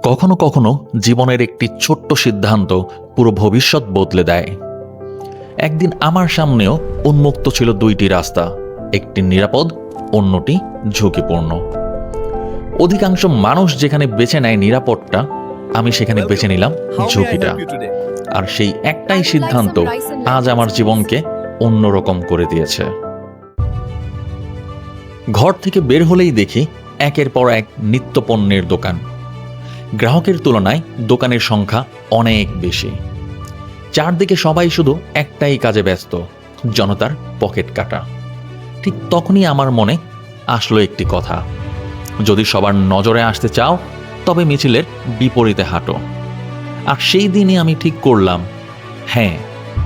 কখনো কখনো জীবনের একটি ছোট্ট সিদ্ধান্ত পুরো ভবিষ্যৎ বদলে দেয়। একদিন আমার সামনেও উন্মুক্ত ছিল দুইটি রাস্তা, একটি নিরাপদ, অন্যটি ঝুঁকিপূর্ণ। অধিকাংশ মানুষ যেখানে বেছে নেয় নিরাপদটা, আমি সেখানে বেছে নিলাম ঝুঁকিটা। আর সেই একটাই সিদ্ধান্ত আজ আমার জীবনকে অন্যরকম করে দিয়েছে। ঘর থেকে বের হলেই দেখি একের পর এক নিত্যপণ্যের দোকান। গ্রাহকের তুলনায় দোকানের সংখ্যা অনেক বেশি। চারদিকে সবাই শুধু একটাই কাজে ব্যস্ত, জনতার পকেট কাটা। ঠিক তখনই আমার মনে আসলো একটি কথা, যদি সবার নজরে আসতে চাও তবে মিছিলের বিপরীতে হাঁটো। আর সেই দিনই আমি ঠিক করলাম, হ্যাঁ,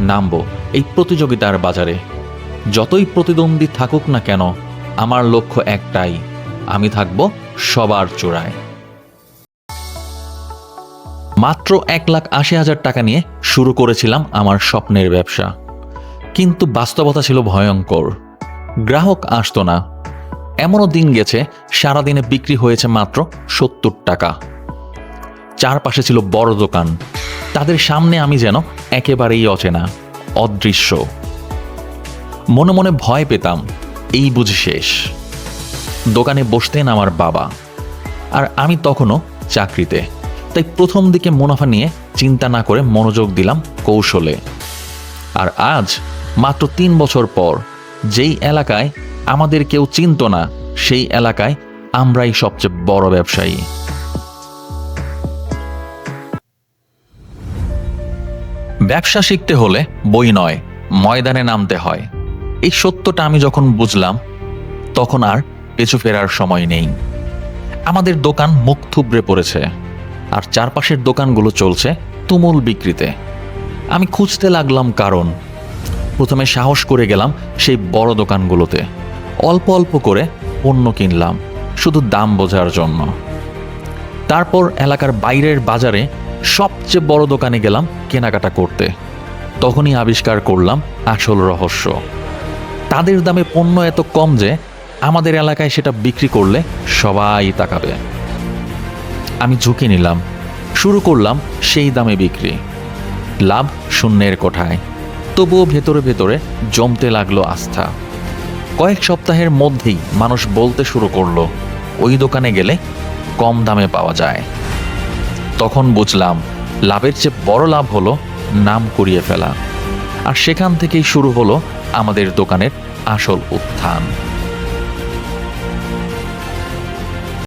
নামবো এই প্রতিযোগিতার বাজারে। যতই প্রতিদ্বন্দ্বী থাকুক না কেন, আমার লক্ষ্য একটাই, আমি থাকবো সবার চূড়ায়। মাত্র 1,80,000 টাকা নিয়ে শুরু করেছিলাম আমার স্বপ্নের ব্যবসা। কিন্তু বাস্তবতা ছিল ভয়ঙ্কর। গ্রাহক আসতো না। এমনও দিন গেছে সারাদিনে বিক্রি হয়েছে মাত্র 70 টাকা। চারপাশে ছিল বড় দোকান, তাদের সামনে আমি যেন একেবারেই অচেনা, অদৃশ্য। মনে মনে ভয় পেতাম, এই বুঝি শেষ। দোকানে বসতেন আমার বাবা, আর আমি তখনও চাকরিতে। তাই প্রথম দিকে মুনাফা নিয়ে চিন্তা না করে মনোযোগ দিলাম কৌশলে। আর আজ মাত্র 3 বছর পর, যেই এলাকায় আমাদের কেউ চিনত না, সেই এলাকায় আমরাই সবচেয়ে বড় ব্যবসায়ী। ব্যবসা শিখতে হলে বই নয়, ময়দানে নামতে হয়। এই সত্যটা আমি যখন বুঝলাম, তখন আর পেছু ফেরার সময় নেই। আমাদের দোকান মুখ থুবড়ে পড়েছে, আর চারপাশের দোকানগুলো চলছে তুমুল বিক্রিতে। আমি খুঁজতে লাগলাম কারণ। প্রথমে সাহস করে গেলাম সেই বড় দোকানগুলোতে, অল্প অল্প করে পণ্য কিনলাম, শুধু দাম বোঝার জন্য। তারপর এলাকার বাইরের বাজারে সবচেয়ে বড় দোকানে গেলাম কেনাকাটা করতে। তখনই আবিষ্কার করলাম আসল রহস্য। তাদের দামে পণ্য এত কম যে আমাদের এলাকায় সেটা বিক্রি করলে সবাই তাকাবে। আমি ঝুঁকি নিলাম, শুরু করলাম সেই দামে বিক্রি। লাভ শূন্যের কোঠায়, তবুও ভেতরে ভেতরে জমতে লাগলো আস্থা। কয়েক সপ্তাহের মধ্যেই মানুষ বলতে শুরু করলো, ওই দোকানে গেলে কম দামে পাওয়া যায়। তখন বুঝলাম, লাভের চেয়ে বড় লাভ হলো নাম করিয়ে ফেলা। আর সেখান থেকেই শুরু হলো আমাদের দোকানের আসল উত্থান।